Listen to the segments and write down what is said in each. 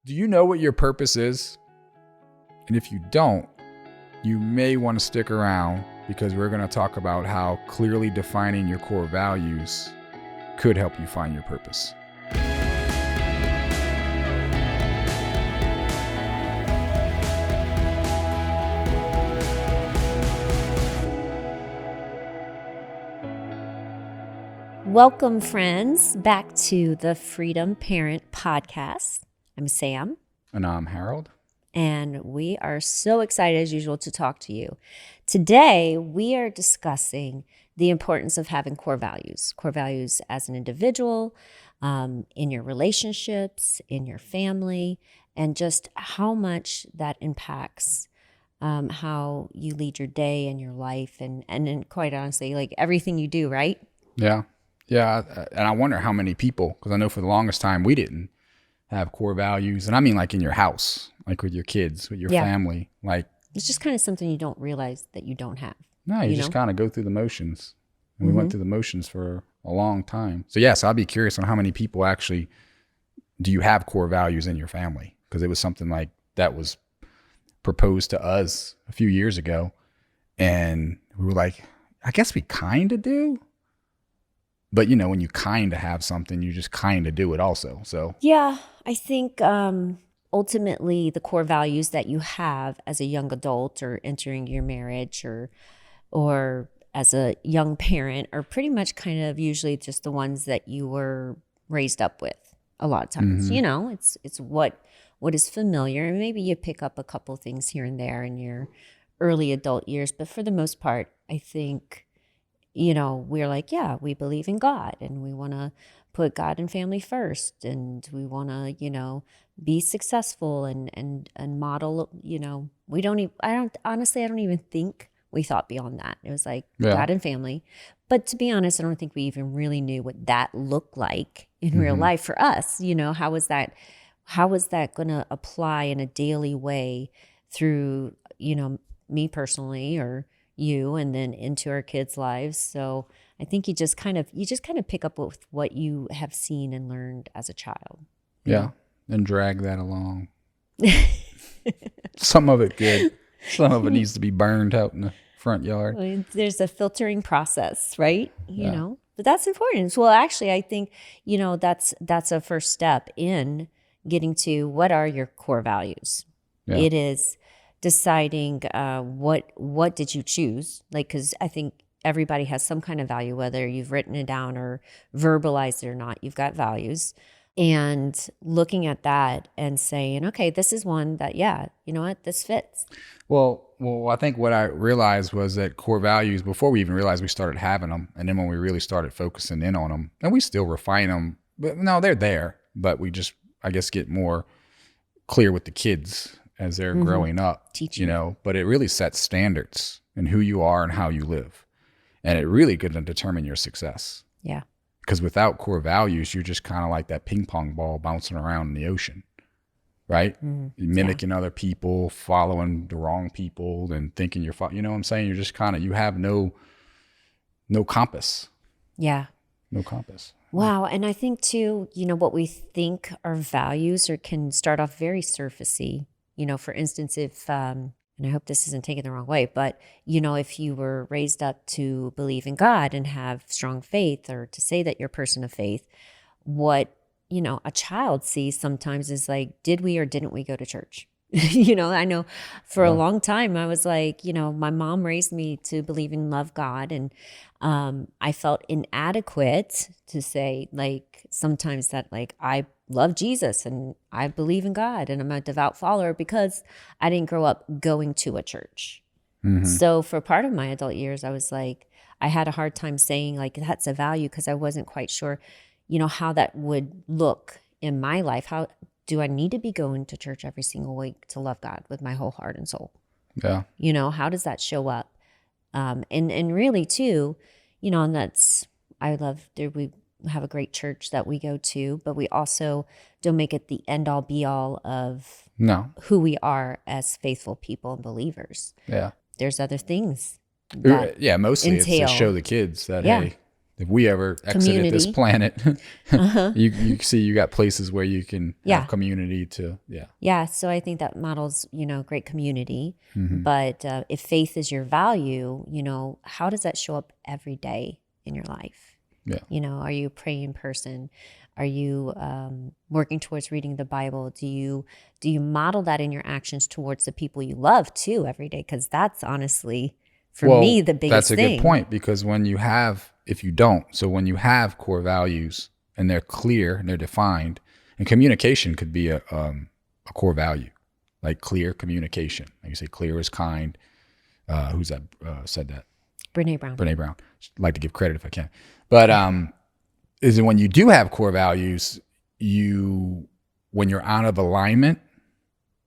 Do you know what your purpose is? And if you don't, you may want to stick around because we're going to talk about how clearly defining your core values could help you find your purpose. Welcome, friends, back to the Freedom Parent Podcast. I'm Sam. And I'm Harold. And we are so excited, as usual, to talk to you. Today, we are discussing the importance of having core values as an individual, in your relationships, in your family, and just how much that impacts how you lead your day and your life, and quite honestly, like everything you do, right? Yeah. Yeah. And I wonder how many people, because I know for the longest time we didn't have core values. And I mean, like in your house, like with your kids, with your family, like it's just kind of something you don't realize that you don't have. No, you just kind of go through the motions. And we went through the motions for a long time. So yes, I'd be curious on how many people actually do you have core values in your family? Because it was something like that was proposed to us a few years ago. And we were like, I guess we kind of do. But, you know, when you kind of have something, you just kind of do it also. So, yeah, I think ultimately the core values that you have as a young adult or entering your marriage or as a young parent are pretty much kind of usually just the ones that you were raised up with a lot of times. You know, it's what is familiar. And maybe you pick up a couple things here and there in your early adult years. But for the most part, I think, you know, we're like, yeah, we believe in God and we want to put God and family first. And we want to, you know, be successful and model, you know, I don't even think we thought beyond that. It was like God and family. But to be honest, I don't think we even really knew what that looked like in real life for us. You know, how was that going to apply in a daily way through, you know, me personally or you and then into our kids' lives. So I think you just kind of pick up with what you have seen and learned as a child. Yeah. And drag that along. Some of it good. Some of it needs to be burned out in the front yard. I mean, there's a filtering process, right? You know, but that's important. Well, actually, I think, you know, that's a first step in getting to what are your core values. Yeah. It is deciding what did you choose, like, because I think everybody has some kind of value, whether you've written it down or verbalized it or not, you've got values. And looking at that and saying, okay, this is one that, yeah, you know what, this fits. Well, I think what I realized was that core values, before we even realized we started having them, and then when we really started focusing in on them, and we still refine them, but no, they're there, but we just, I guess, get more clear with the kids as they're growing up, you know, but it really sets standards in who you are and how you live. And it really could determine your success. Yeah. Because without core values, you're just kind of like that ping pong ball bouncing around in the ocean, right? Mimicking other people, following the wrong people and thinking you know what I'm saying? You're just kind of, you have no compass. Yeah. No compass. Wow. And I think too, you know, what we think are values or can start off very surfacey. You know, for instance, if, and I hope this isn't taken the wrong way, but, you know, if you were raised up to believe in God and have strong faith or to say that you're a person of faith, what, you know, a child sees sometimes is like, did we or didn't we go to church? You know, I know for a long time I was like, you know, my mom raised me to believe and love God. And I felt inadequate to say, like, sometimes that, like, I love Jesus and I believe in God and I'm a devout follower because I didn't grow up going to a church. So for part of my adult years, I was like, I had a hard time saying, like, that's a value because I wasn't quite sure, you know, how that would look in my life. How do I need to be going to church every single week to love God with my whole heart and soul? Yeah. You know, how does that show up? And really too, you know, and that's, I love, we have a great church that we go to, but we also don't make it the end all be all of who we are as faithful people and believers. Yeah. There's other things. Yeah. Mostly it's to show the kids that, hey, if we ever exited this planet, you see you got places where you can have community to, Yeah. So I think that models, great community. But if faith is your value, how does that show up every day in your life? Yeah. Are you a praying person? Are you working towards reading the Bible? Do you model that in your actions towards the people you love too every day? Because that's honestly, for me, the biggest thing. That's a good point, because when you have core values and they're clear and they're defined, and communication could be a core value, like clear communication. Like you say, clear is kind. Who's that said that? Brene Brown. I'd like to give credit if I can. But is that when you do have core values, when you're out of alignment,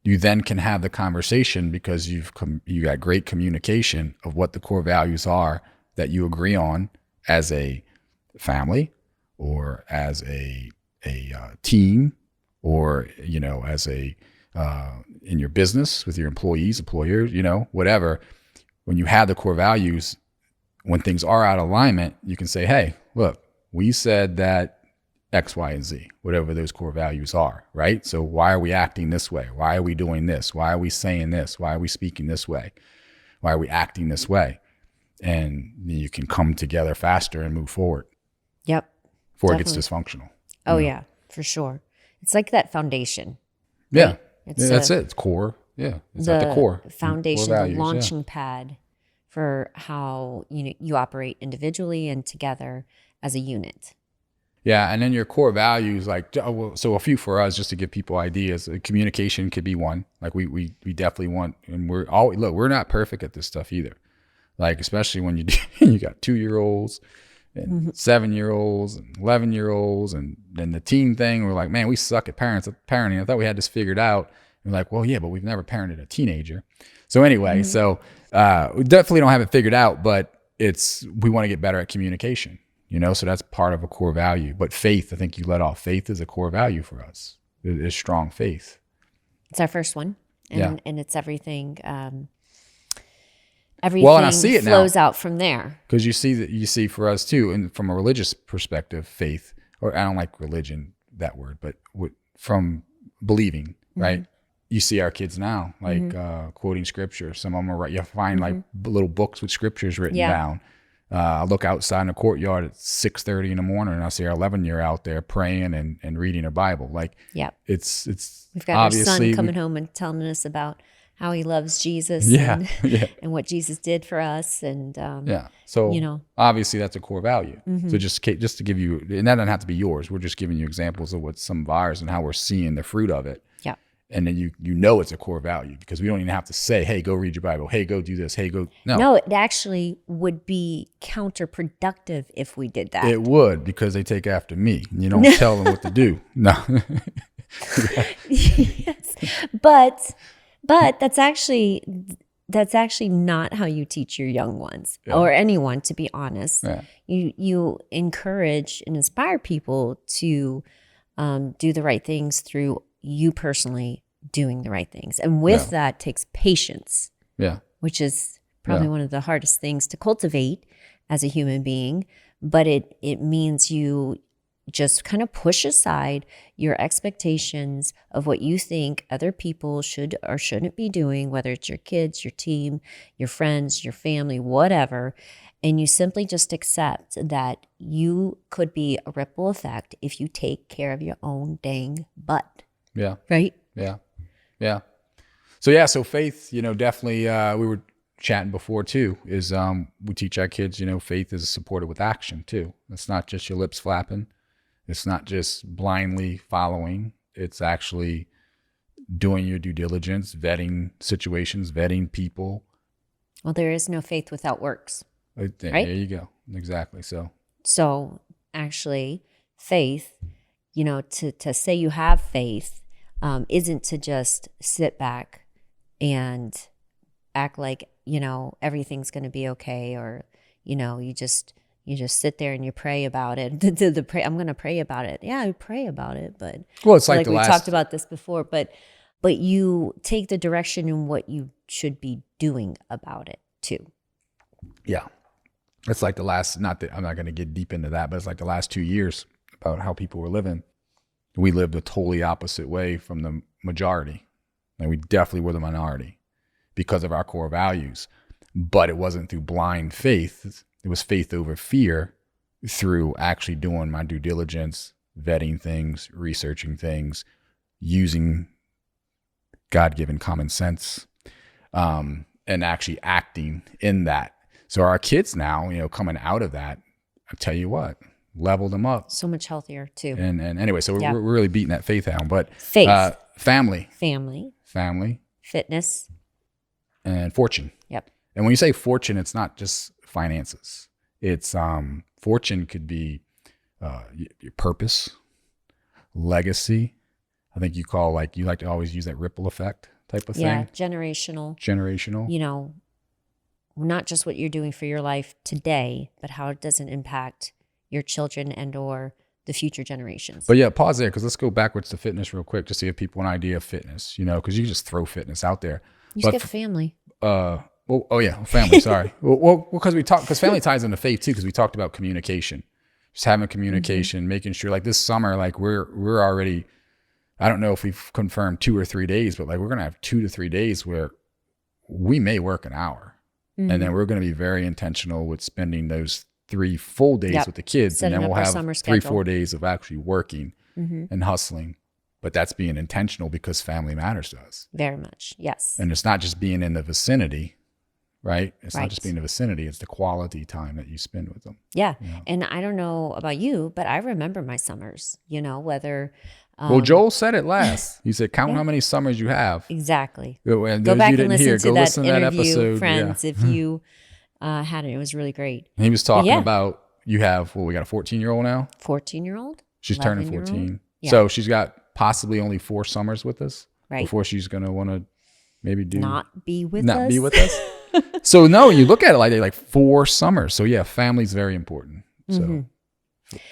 you then can have the conversation because you got great communication of what the core values are that you agree on as a family, or as a team, or as a in your business with your employers, whatever. When you have the core values, when things are out of alignment, you can say, hey, look, we said that X, Y, and Z, whatever those core values are, right? So why are we acting this way? Why are we doing this? Why are we saying this? Why are we speaking this way? Why are we acting this way? And you can come together faster and move forward. Yep. Before it gets dysfunctional. Oh, yeah, for sure. It's like that foundation. Yeah. Right? That's it. It's core. Yeah. It's at the core. Foundation, core values, the launching pad for how you operate individually and together as a unit. Yeah, and then your core values, so a few for us, just to give people ideas. Communication could be one. Like we definitely want, and we're not perfect at this stuff either. Like especially when you got 2-year-olds and 7-year-olds and 11-year-olds, and then the teen thing. We're like, man, we suck at parenting. I thought we had this figured out. And we're like, well, yeah, but we've never parented a teenager. So anyway, so we definitely don't have it figured out, but we want to get better at communication. So that's part of a core value. But faith, I think you let off. Faith is a core value for us. It is strong faith. It's our first one. And it's everything. Well, and I see it flows now, out from there. Because you see for us too, and from a religious perspective, faith, or I don't like religion, that word, but from believing, right? You see our kids now, like quoting scripture. Some of them are, you find like little books with scriptures written down. I look outside in the courtyard at 6:30 in the morning, and I see our 11-year out there praying and reading a Bible. Like, it's we've got our son coming home and telling us about how he loves Jesus, and what Jesus did for us, and so obviously that's a core value. So just to give you, and that doesn't have to be yours. We're just giving you examples of what some of ours and how we're seeing the fruit of it. Yeah. And then it's a core value, because we don't even have to say, hey, go read your Bible. Hey, go do this. Hey, go. No, it actually would be counterproductive if we did that. It would, because they take after me. You don't tell them what to do. No. Yes. But that's actually not how you teach your young ones or anyone, to be honest. Yeah. You encourage and inspire people to do the right things through you personally doing the right things. And with that takes patience, which is probably one of the hardest things to cultivate as a human being. But it means you just kind of push aside your expectations of what you think other people should or shouldn't be doing, whether it's your kids, your team, your friends, your family, whatever. And you simply just accept that you could be a ripple effect if you take care of your own dang butt. Yeah. Right? Yeah. Yeah. So faith, definitely, we were chatting before too, is we teach our kids, faith is supported with action too. It's not just your lips flapping. It's not just blindly following. It's actually doing your due diligence, vetting situations, vetting people. Well, there is no faith without works. Right? There you go. Exactly. So actually, faith, to say you have faith isn't to just sit back and act like, everything's going to be okay, or, you just sit there and you pray about it. I'm going to pray about it. Yeah, I pray about it, but it's like we talked about this before, but you take the direction in what you should be doing about it too. Yeah. It's like the last, not that I'm not going to get deep into that, but it's like the last 2 years about how people were living. We lived a totally opposite way from the majority. And we definitely were the minority because of our core values. But it wasn't through blind faith. It was faith over fear through actually doing my due diligence, vetting things, researching things, using God-given common sense, and actually acting in that. So our kids now, coming out of that, I tell you what, leveled them up. So much healthier too. And anyway, so we're really beating that faith down. But faith, family, fitness, and fortune. Yep. And when you say fortune, it's not just finances. It's fortune could be your purpose, legacy. I think you like to always use that ripple effect type of thing. Yeah, generational. Not just what you're doing for your life today, but how it doesn't impact your children and or the future generations. But yeah, pause there, because let's go backwards to fitness real quick to see if people have an idea of fitness, because you just throw fitness out there. You just get family. Family, sorry. Because family ties into faith too, because we talked about communication. Just having communication, making sure like this summer, like we're already, I don't know if we've confirmed 2 or 3 days, but like we're going to have 2 to 3 days where we may work an hour. And then we're going to be very intentional with spending those 3 full days with the kids. Setting and then we'll have 3-4 days of actually working and hustling. But that's being intentional because family matters to us. Very much. Yes. And it's not just being in the vicinity, right? It's not just being in the vicinity. It's the quality time that you spend with them. Yeah. And I don't know about you, but I remember my summers, whether... well, Joel said it last. He said, count how many summers you have. Exactly. And go back and listen to that to interview, episode. friends, if you had it. It was really great. And he was talking about, you have, we got a 14-year-old now? 14-year-old. She's turning 14. Yeah. So she's got possibly only 4 summers with us right before she's going to want to maybe not be with us. So no, you look at it like 4 summers. So yeah, family's very important. So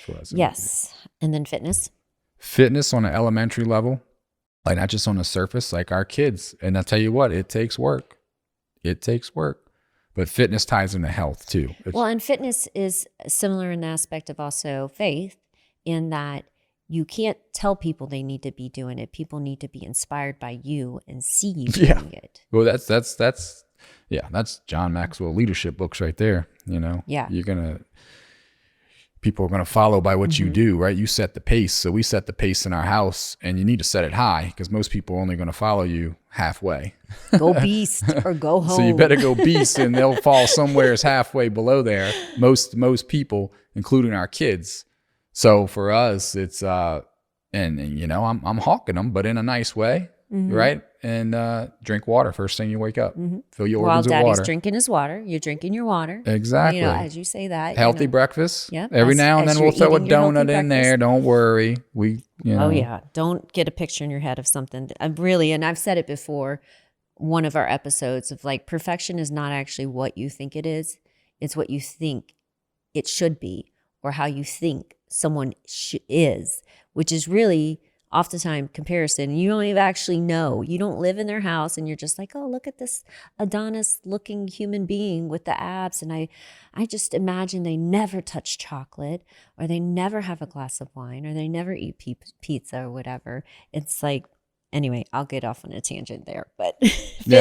for us. Yes. And then fitness on an elementary level, like not just on the surface, like our kids. And I'll tell you what, it takes work. But fitness ties into health too. And fitness is similar in the aspect of also faith, in that you can't tell people they need to be doing it. People need to be inspired by you and see you doing it. Well, that's John Maxwell leadership books right there. Yeah. People are going to follow by what you do, right? You set the pace. So we set the pace in our house, and you need to set it high because most people are only going to follow you halfway. Go beast or go home. So you better go beast, and they'll fall somewhere halfway below there. Most people, including our kids. So for us, it's I'm hawking them, but in a nice way, right? And drink water first thing you wake up. Fill your organs with water. While Daddy's drinking his water, you're drinking your water. Exactly. As you say that. Healthy breakfast. Yeah. Every now and then we'll throw a donut in there. Don't worry. Oh yeah. Don't get a picture in your head of something. And I've said it before, one of our episodes of like, perfection is not actually what you think it is. It's what you think it should be, or how you think someone is, which is really oftentimes comparison. You don't even actually know. You don't live in their house and you're just like, oh, look at this Adonis looking human being with the abs. And I just imagine they never touch chocolate, or they never have a glass of wine, or they never eat pizza or whatever. It's like, anyway, I'll get off on a tangent there. But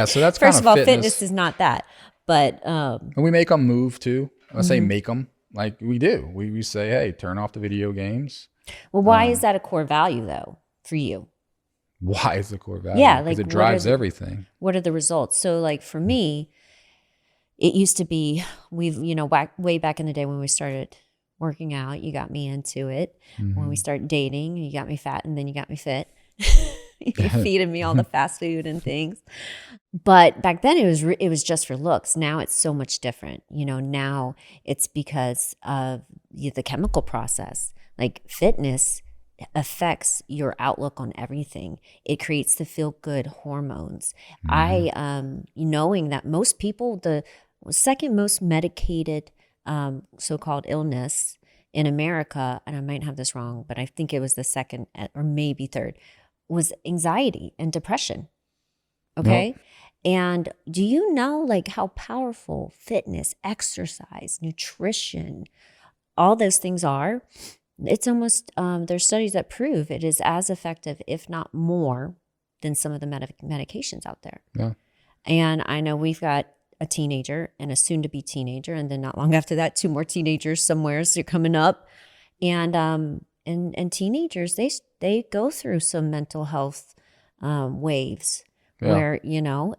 so that's first of all, fitness is not that. But and we make them move too. I say make them. Like we do. We say, hey, turn off the video games. Well, why is that a core value though for you? Why is the core value? Yeah, because it drives everything. What are the results? So like for me, it used to be, way back in the day when we started working out, you got me into it. When we started dating, you got me fat, and then you got me fit. You're feeding me all the fast food and things. But back then it was just for looks. Now it's so much different. Now it's because of the chemical process. Like fitness affects your outlook on everything. It creates the feel good hormones. Knowing that most people, the second most medicated so-called illness in America, and I might have this wrong, but I think it was the second or maybe third, was anxiety and depression. Okay. Nope. And do you know like how powerful fitness, exercise, nutrition, all those things are? It's almost, there's studies that prove it is as effective, if not more, than some of the medications out there. Yeah. And I know we've got a teenager and a soon-to-be teenager, and then not long after that, 2 more teenagers somewhere. So they're coming up, and teenagers they go through some mental health waves where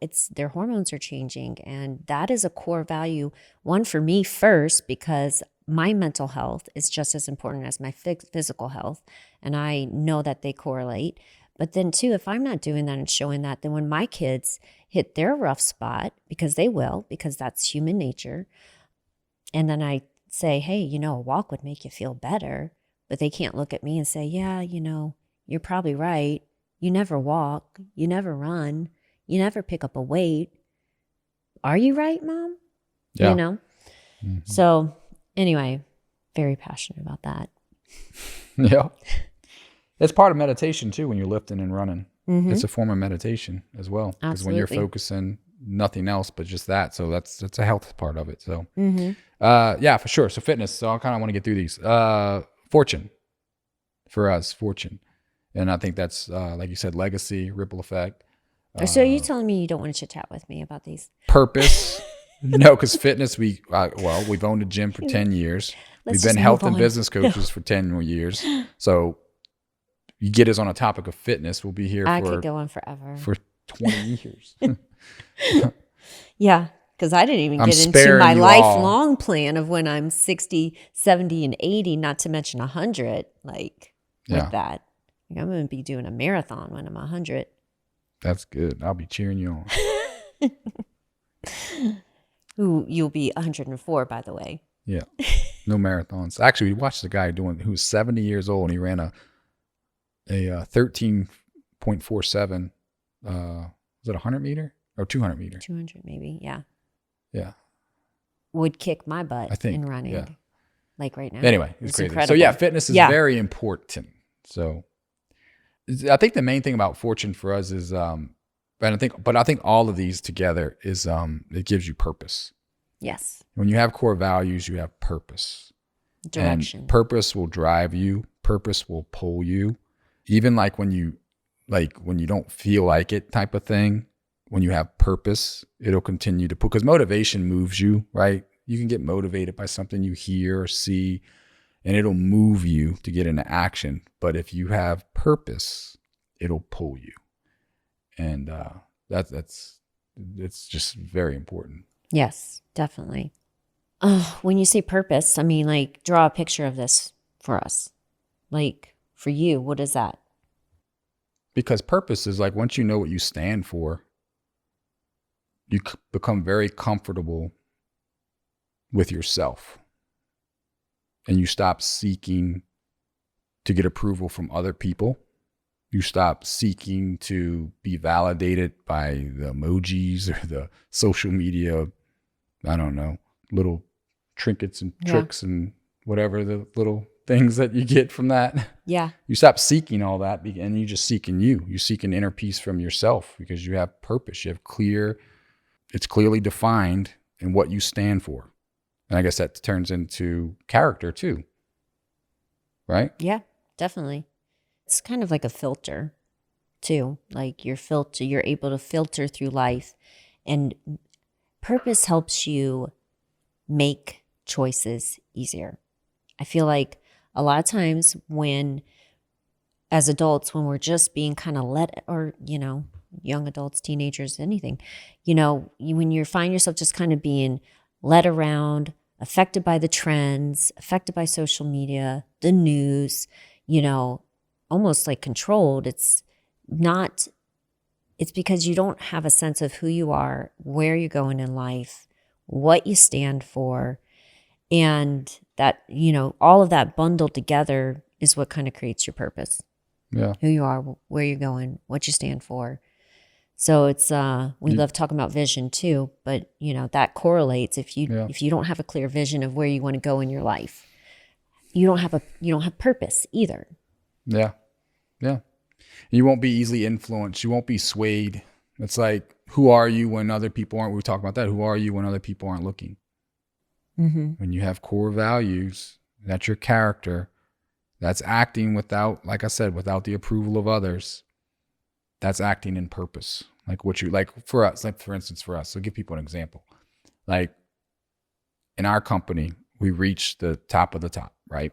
it's their hormones are changing, and that is a core value. One for me first, because my mental health is just as important as my physical health, and I know that they correlate. But then too, if I'm not doing that and showing that, then when my kids hit their rough spot, because they will, because that's human nature, and then I say, hey, a walk would make you feel better, but they can't look at me and say, yeah, you're probably right. You never walk, you never run, you never pick up a weight. Are you right, Mom? Yeah. Mm-hmm. So anyway, very passionate about that. Yeah. It's part of meditation too when you're lifting and running. Mm-hmm. It's a form of meditation as well. Because when you're focusing nothing else but just that. So that's a health part of it. So yeah, for sure. So fitness. So I kind of want to get through these. Fortune. For us, fortune. And I think that's like you said, legacy, ripple effect. So are you telling me you don't want to chit chat with me about these? Purpose. No, because fitness, we've owned a gym for 10 years. We've been health and business coaches for 10 more years. So you get us on a topic of fitness, we'll be here I could go on forever. For 20 years. Yeah, because I didn't even get into my lifelong plan of when I'm 60, 70, and 80, not to mention 100, with that. I'm going to be doing a marathon when I'm 100. That's good. I'll be cheering you on. You'll be 104, by the way. Yeah. No marathons. Actually, we watched the guy who was 70 years old, and he ran a 13.47. Was it 100 meter or 200 meter? 200 maybe. Yeah. Yeah. Would kick my butt I think, in running. Yeah. Like right now. Anyway, it's crazy. Incredible. So yeah, fitness is very important. So I think the main thing about fortune for us is, I think all of these together is, it gives you purpose. Yes. When you have core values, you have purpose. Direction. And purpose will drive you. Purpose will pull you. Even when you don't feel like it type of thing, when you have purpose, it'll continue to pull, because motivation moves you, right? You can get motivated by something you hear or see, and it'll move you to get into action. But if you have purpose, it'll pull you. And it's just very important. Yes, definitely. When you say purpose, I mean, draw a picture of this for us. For you, what is that? Because purpose is once you know what you stand for, you become very comfortable with yourself. And you stop seeking to get approval from other people. You stop seeking to be validated by the emojis or the social media, I don't know, little trinkets and tricks and whatever the little things that you get from that. Yeah. You stop seeking all that, and you just seek in you. You seek an inner peace from yourself because you have purpose. You have it's clearly defined in what you stand for. And I guess that turns into character too. Right? Yeah, definitely. It's kind of like a filter too. You're able to filter through life, and purpose helps you make choices easier. I feel like a lot of times as adults, when we're just being kind of young adults, teenagers, anything, when you find yourself just kind of being led around, affected by the trends, affected by social media, the news, almost controlled. It's because you don't have a sense of who you are, where you're going in life, what you stand for. And that, all of that bundled together is what kind of creates your purpose. Yeah. Who you are, where you're going, what you stand for. So it's, we love talking about vision too, but that correlates. If you don't have a clear vision of where you want to go in your life, you don't have purpose either. Yeah. Yeah. You won't be easily influenced. You won't be swayed. It's who are you when other people aren't? We talk about that. Who are you when other people aren't looking? When you have core values, that's your character. That's acting without, like I said, without the approval of others. That's acting in purpose. Like what you, like for us, like for instance, for us, so give people an example. Like in our company, we reach the top of the top, right?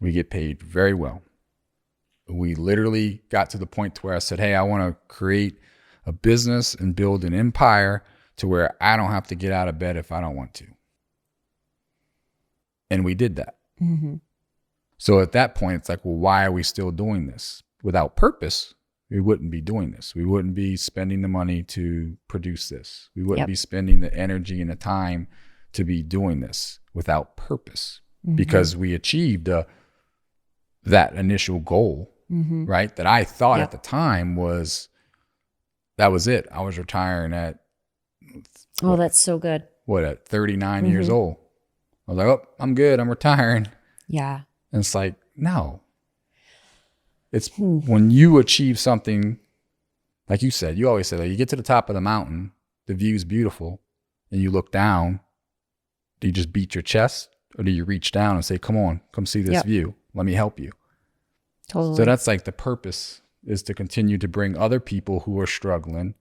We get paid very well. We literally got to the point to where I said, hey, I want to create a business and build an empire to where I don't have to get out of bed if I don't want to. And we did that. So at that point, it's like, well, why are we still doing this? Without purpose, we wouldn't be doing this. We wouldn't be spending the money to produce this. We wouldn't be spending the energy and the time to be doing this without purpose, because we achieved that initial goal, right? That I thought at the time was, that was it. I was retiring at, that's so good. at 39 years old. I was like, oh, I'm good. I'm retiring. Yeah. And it's like, no. It's when you achieve something, like you said, you always say, like, you get to the top of the mountain, the view's beautiful, and you look down. Do you just beat your chest, or do you reach down and say, come on, come see this view. Let me help you. Totally. So that's like the purpose, is to continue to bring other people who are struggling.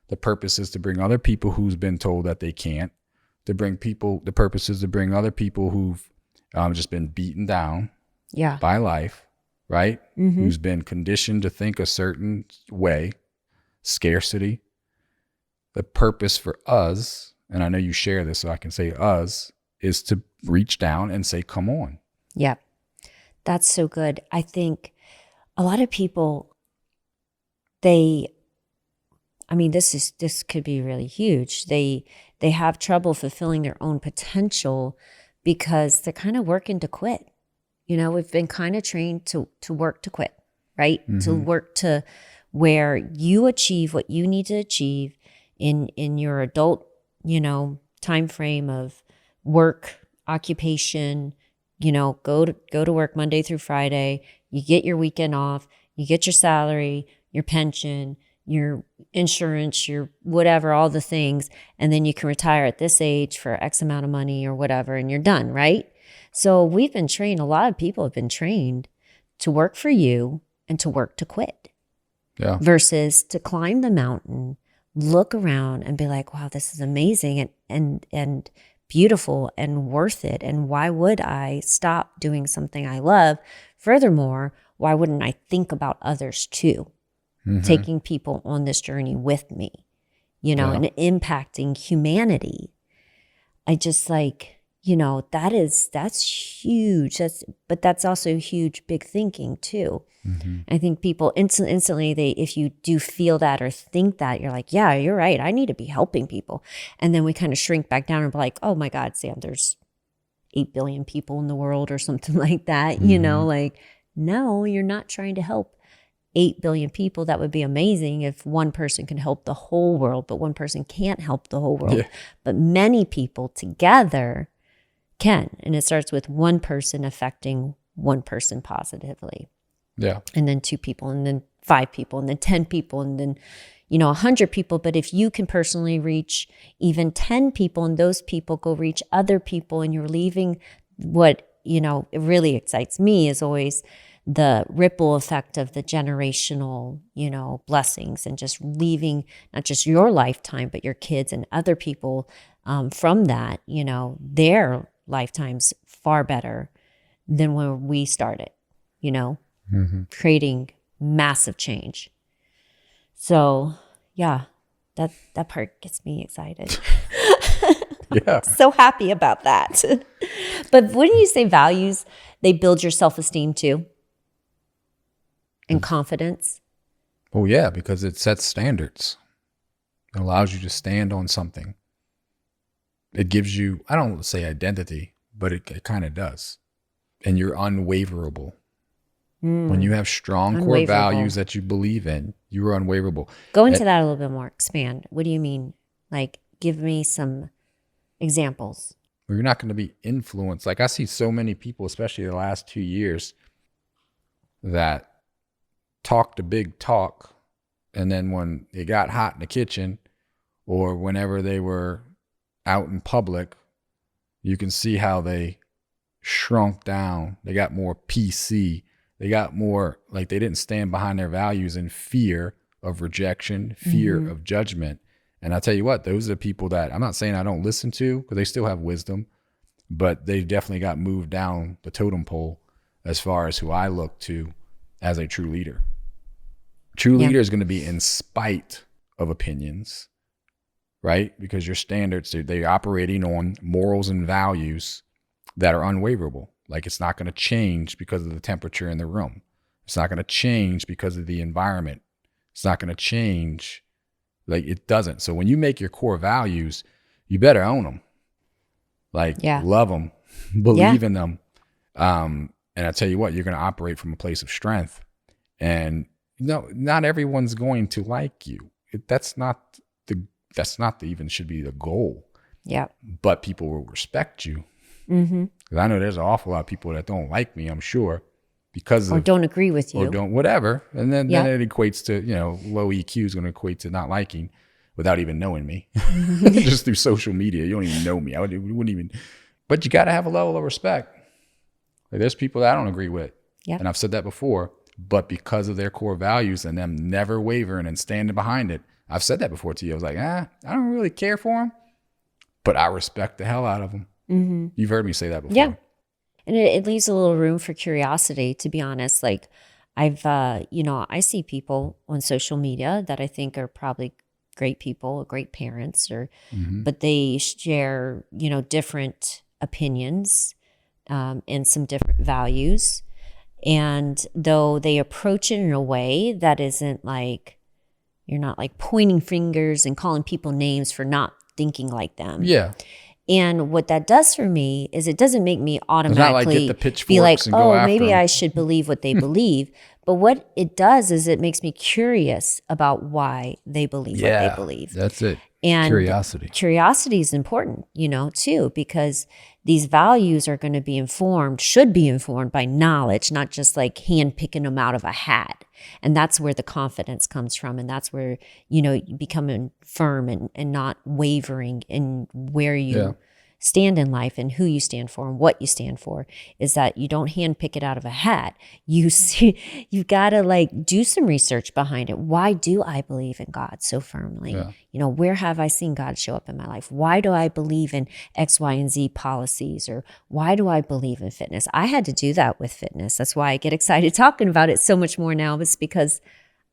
The purpose is to bring other people who's been told that they can't. The purpose is to bring other people who've just been beaten down by life, right? Who's been conditioned to think a certain way, scarcity. The purpose for us, and I know you share this, so I can say us, is to reach down and say, come on. Yeah, that's so good. I think a lot of people, this could be really huge. They have trouble fulfilling their own potential because they're kind of working to quit. You know, we've been kind of trained to work to quit, right? To work to where you achieve what you need to achieve in your adult, time frame of work, occupation, go to work Monday through Friday, you get your weekend off, you get your salary, your pension, your insurance, your whatever, all the things, and then you can retire at this age for X amount of money or whatever, and you're done, right? So we've been trained, a lot of people have been trained to work for you and to work to quit. Yeah. Versus to climb the mountain, look around and be like, wow, this is amazing and beautiful and worth it. And why would I stop doing something I love? Furthermore, why wouldn't I think about others too? Taking people on this journey with me, and impacting humanity. I just like, that's huge. But that's also huge, big thinking too. I think people instantly, if you do feel that or think that, you're like, yeah, you're right. I need to be helping people. And then we kind of shrink back down and be like, oh my God, Sam, there's 8 billion people in the world or something like that. Like, no, you're not trying to help 8 billion people. That would be amazing if one person can help the whole world, but one person can't help the whole world. But many people together can. And it starts with one person affecting one person positively. Yeah. And then 2 people, and then 5 people, and then 10 people, and then, 100 people. But if you can personally reach even 10 people, and those people go reach other people, and you're leaving what, it really excites me is always the ripple effect of the generational, blessings, and just leaving not just your lifetime, but your kids and other people from that, their lifetimes far better than when we started, creating massive change. So yeah, that part gets me excited. Yeah. So happy about that. But wouldn't you say values, they build your self-esteem too? And confidence? Oh yeah, because it sets standards. It allows you to stand on something. It gives you, I don't want to say identity, but it kind of does. And you're unwaverable. When you have strong core values that you believe in, you are unwaverable. Go into that a little bit more. Expand. What do you mean? Like, give me some examples. Well, you're not going to be influenced. Like, I see so many people, especially the last 2 years, that talk the big talk, And then when it got hot in the kitchen or whenever they were out in public, you can see how they shrunk down. They got more PC. They got more, like, they didn't stand behind their values in fear of rejection, fear of judgment. And I tell you what, those are the people that I'm not saying I don't listen to, because they still have wisdom, but they definitely got moved down the totem pole as far as who I look to as a true leader. True leader is going to be in spite of opinions, right? Because your standards, they're operating on morals and values that are unwaverable. Like, it's not going to change because of the temperature in the room. It's not going to change because of the environment. It's not going to change. Like, it doesn't. So when you make your core values, you better own them. Like, love them, believe in them. And I tell you what, you're going to operate from a place of strength. And no, not everyone's going to like you. That's not even should be the goal. Yeah. But people will respect you. Because I know there's an awful lot of people that don't like me, I'm sure, because or don't agree with you, or don't whatever. And then it equates to, low EQ is going to equate to not liking without even knowing me. Just through social media. You don't even know me. Wouldn't even, but you got to have a level of respect. Like, there's people that I don't agree with. Yeah. And I've said that before, but because of their core values and them never wavering and standing behind it, I've said that before to you. I was like, I don't really care for them, but I respect the hell out of them. You've heard me say that before. Yeah. And it leaves a little room for curiosity, to be honest. Like, I've, I see people on social media that I think are probably great people, great parents, but they share, different opinions and some different values. And though they approach it in a way that isn't like, you're not like pointing fingers and calling people names for not thinking like them. Yeah. And what that does for me is it doesn't make me automatically be like, oh, maybe I should believe what they believe. But what it does is it makes me curious about why they believe what they believe. That's it. And curiosity is important, too, because these values are going to should be informed by knowledge, not just like hand picking them out of a hat. And that's where the confidence comes from. And that's where, you become firm and not wavering in where you stand in life and who you stand for and what you stand for, is that you don't hand pick it out of a hat. You've got to like do some research behind it. Why do I believe in God so firmly? Yeah. Where have I seen God show up in my life? Why do I believe in X, Y, and Z policies? Or why do I believe in fitness? I had to do that with fitness. That's why I get excited talking about it so much more now. It's because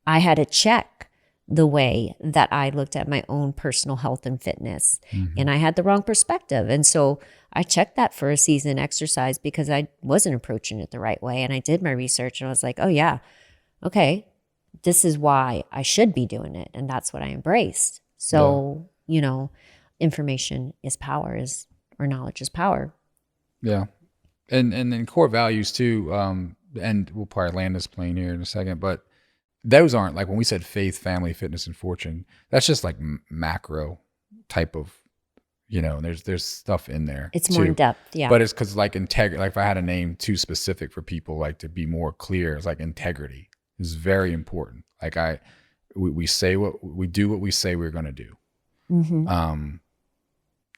I had to check the way that I looked at my own personal health and fitness. And I had the wrong perspective. And so I checked that for a season exercise because I wasn't approaching it the right way. And I did my research and I was like, oh yeah, okay, this is why I should be doing it. And that's what I embraced. So, information is power, or knowledge is power. Yeah. And then core values too. And we'll probably land this plane here in a second, but those aren't like when we said faith, family, fitness, and fortune. That's just like macro type of, there's stuff in there. It's more in depth, yeah. But it's because like integrity. Like if I had a name too specific for people, like to be more clear, it's like integrity is very important. Like we say what we do, what we say we're going to do.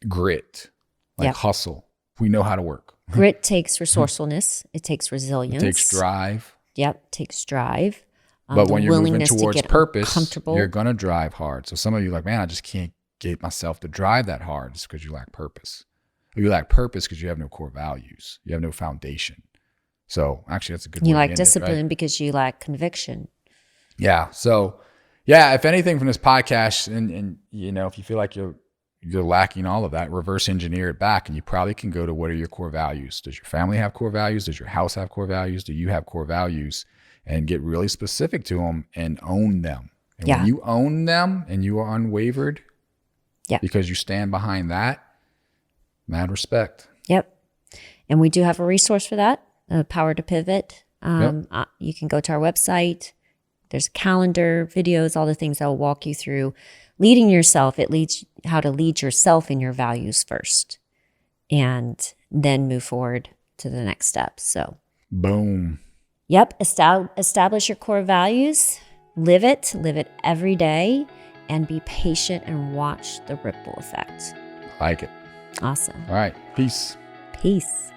Grit, like hustle. We know how to work. Grit takes resourcefulness. It takes resilience. It takes drive. Yep, takes drive. But when you're moving towards purpose, you're going to drive hard. So some of you are like, man, I just can't get myself to drive that hard. It's because you lack purpose. Or you lack purpose because you have no core values. You have no foundation. So actually, that's a good way You to lack end discipline it, right? because you lack conviction. Yeah. So, yeah, if anything from this podcast, and if you feel like you're lacking all of that, reverse engineer it back, and you probably can go to, what are your core values? Does your family have core values? Does your house have core values? Do you have core values? And get really specific to them and own them. And when you own them and you are unwavered, because you stand behind that, mad respect. Yep. And we do have a resource for that, Power to Pivot. You can go to our website. There's a calendar, videos, all the things that will walk you through leading yourself. It leads how to lead yourself in your values first and then move forward to the next step. So, boom. Yep. Establish your core values. live it every day, and be patient and watch the ripple effect. Like it. Awesome. All right. Peace. Peace.